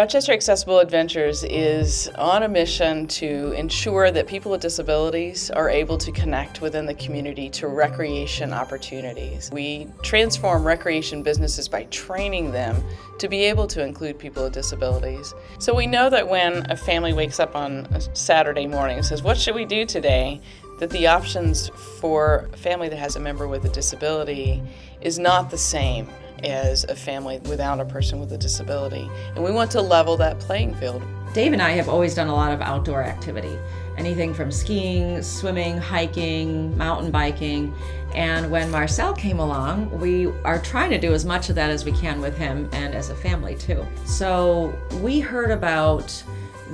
Rochester Accessible Adventures is on a mission to ensure that people with disabilities are able to connect within the community to recreation opportunities. We transform recreation businesses by training them to be able to include people with disabilities. So we know that when a family wakes up on a Saturday morning and says, "What should we do today?" that the options for a family that has a member with a disability is not the same as a family without a person with a disability. And we want to level that playing field. Dave and I have always done a lot of outdoor activity. Anything from skiing, swimming, hiking, mountain biking. And when Marcel came along, we are trying to do as much of that as we can with him and as a family too. So we heard about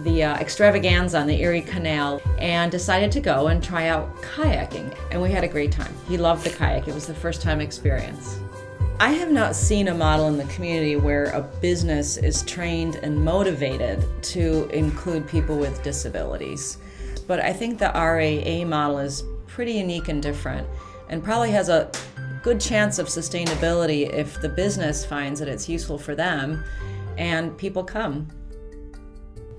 the extravaganza on the Erie Canal and decided to go and try out kayaking. And we had a great time. He loved the kayak. It was the first time experience. I have not seen a model in the community where a business is trained and motivated to include people with disabilities. But I think the RAA model is pretty unique and different and probably has a good chance of sustainability if the business finds that it's useful for them and people come.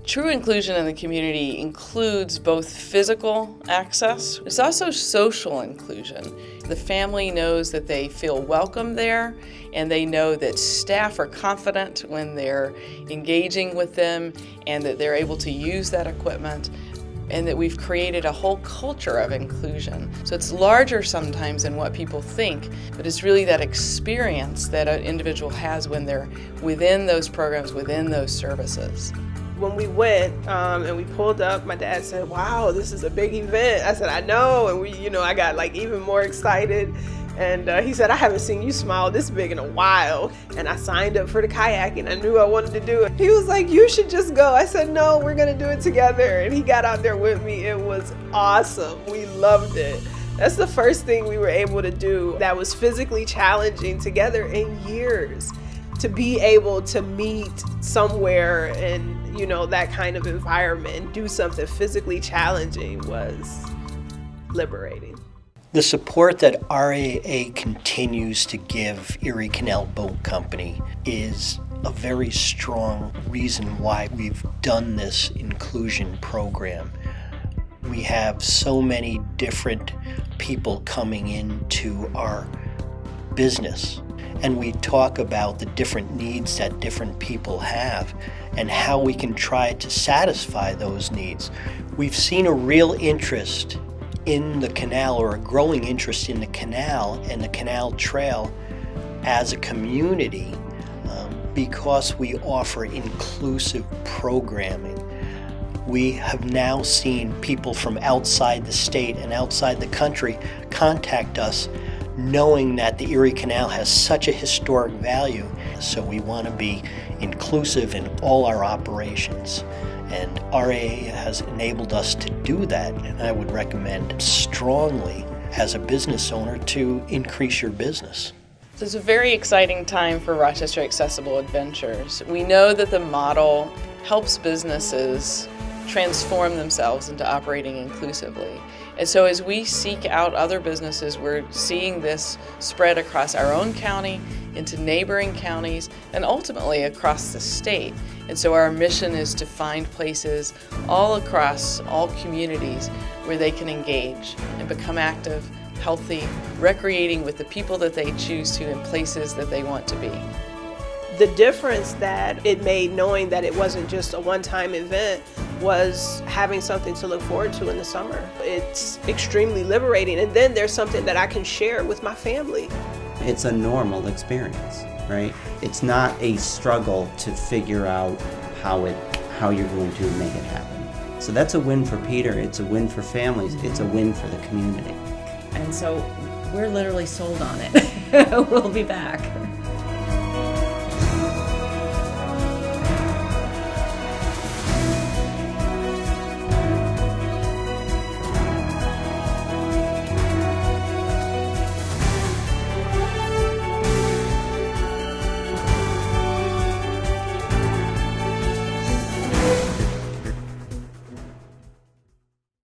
True inclusion in the community includes both physical access, it's also social inclusion. The family knows that they feel welcome there, and they know that staff are confident when they're engaging with them and that they're able to use that equipment, and that we've created a whole culture of inclusion. So it's larger sometimes than what people think, but it's really that experience that an individual has when they're within those programs, within those services. When we went and we pulled up, my dad said, "Wow, this is a big event." I said, "I know," and I got like even more excited. And he said, "I haven't seen you smile this big in a while." And I signed up for the kayaking. I knew I wanted to do it. He was like, "You should just go." I said, "No, we're gonna do it together." And he got out there with me. It was awesome. We loved it. That's the first thing we were able to do that was physically challenging together in years. To be able to meet somewhere in, that kind of environment and do something physically challenging was liberating. The support that RAA continues to give Erie Canal Boat Company is a very strong reason why we've done this inclusion program. We have so many different people coming into our business, and we talk about the different needs that different people have and how we can try to satisfy those needs. We've seen a real interest in the canal, or a growing interest in the canal and the canal trail as a community because we offer inclusive programming. We have now seen people from outside the state and outside the country contact us knowing that the Erie Canal has such a historic value. So we want to be inclusive in all our operations. And RAA has enabled us to do that, and I would recommend strongly as a business owner to increase your business. It's a very exciting time for Rochester Accessible Adventures. We know that the model helps businesses transform themselves into operating inclusively. And so as we seek out other businesses, we're seeing this spread across our own county, into neighboring counties, and ultimately across the state. And so our mission is to find places all across all communities where they can engage and become active, healthy, recreating with the people that they choose to in places that they want to be. The difference that it made, knowing that it wasn't just a one-time event, was having something to look forward to in the summer. It's extremely liberating, and then there's something that I can share with my family. It's a normal experience, right? It's not a struggle to figure out how you're going to make it happen. So that's a win for Peter, it's a win for families, it's a win for the community. And so we're literally sold on it. We'll be back.